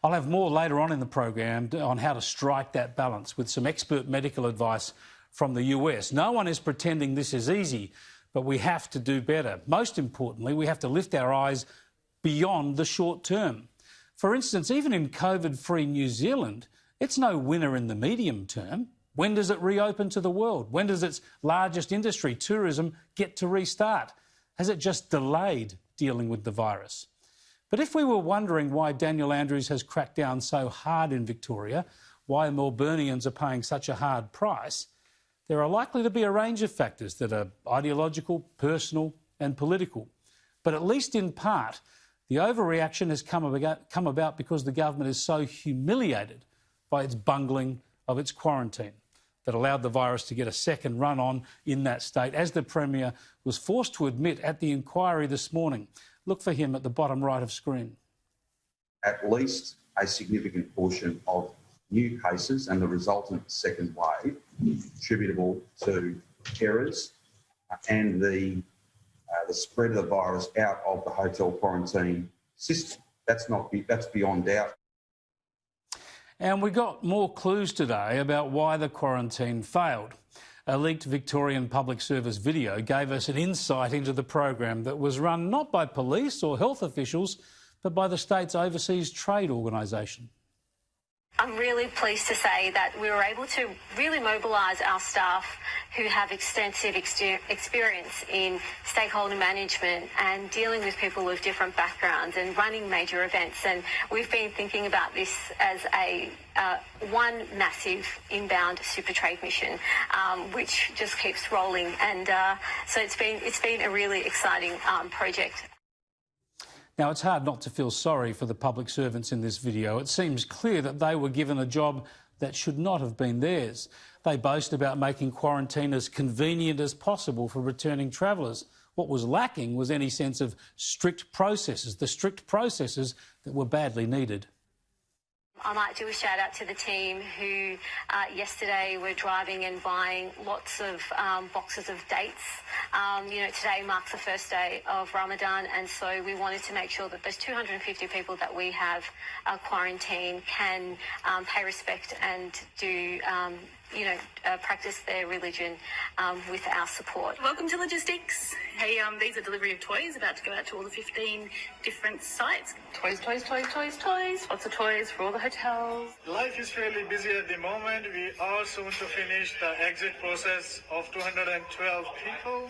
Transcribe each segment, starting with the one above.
I'll have more later on in the program on how to strike that balance with some expert medical advice from the US. No one is pretending this is easy, but we have to do better. Most importantly, we have to lift our eyes beyond the short term. For instance, even in COVID-free New Zealand, it's no winner in the medium term. When does it reopen to the world? When does its largest industry, tourism, get to restart? Has it just delayed dealing with the virus? But if we were wondering why Daniel Andrews has cracked down so hard in Victoria, why Melburnians are paying such a hard price, there are likely to be a range of factors that are ideological, personal and political. But at least in part, the overreaction has come about because the government is so humiliated by its bungling of its quarantine that allowed the virus to get a second run on in that state, as the Premier was forced to admit at the inquiry this morning. Look for him at the bottom right of screen. At least a significant portion of new cases and the resultant second wave attributable to errors and the spread of the virus out of the hotel quarantine system. That's beyond doubt. And we got more clues today about why the quarantine failed. A leaked Victorian Public Service video gave us an insight into the program that was run not by police or health officials, but by the state's overseas trade organisation. I'm really pleased to say that we were able to really mobilise our staff who have extensive experience in stakeholder management and dealing with people with different backgrounds and running major events. And we've been thinking about this as a one massive inbound super trade mission, which just keeps rolling. And so it's been a really exciting project. Now, it's hard not to feel sorry for the public servants in this video. It seems clear that they were given a job that should not have been theirs. They boast about making quarantine as convenient as possible for returning travellers. What was lacking was any sense of strict processes, the strict processes that were badly needed. I might do a shout out to the team who yesterday were driving and buying lots of boxes of dates. Today marks the first day of Ramadan, and so we wanted to make sure that those 250 people that we have quarantined can pay respect and do practice their religion with our support. Welcome to Logistics. Hey, these are delivery of toys about to go out to all the 15 different sites. Toys, toys, toys, toys, toys. Lots of toys for all the hotels. Life is fairly busy at the moment. We are soon to finish the exit process of 212 people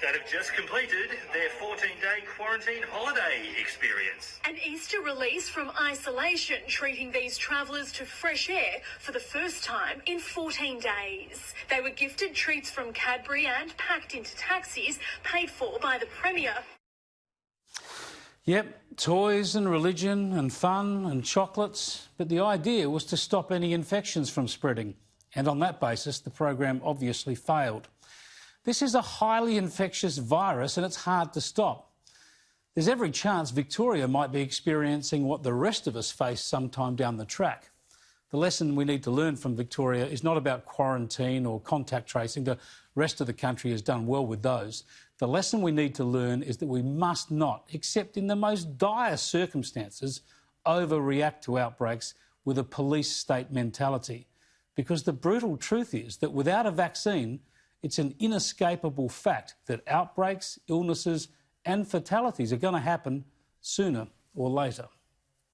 that have just completed their 14-day quarantine holiday experience. An Easter release from isolation, treating these travellers to fresh air for the first time in 14 days. They were gifted treats from Cadbury and packed into taxis paid for by the Premier. Yep, toys and religion and fun and chocolates, but the idea was to stop any infections from spreading. And on that basis, the program obviously failed. This is a highly infectious virus and it's hard to stop. There's every chance Victoria might be experiencing what the rest of us face sometime down the track. The lesson we need to learn from Victoria is not about quarantine or contact tracing. The rest of the country has done well with those. The lesson we need to learn is that we must not, except in the most dire circumstances, overreact to outbreaks with a police state mentality. Because the brutal truth is that without a vaccine, it's an inescapable fact that outbreaks, illnesses and fatalities are going to happen sooner or later.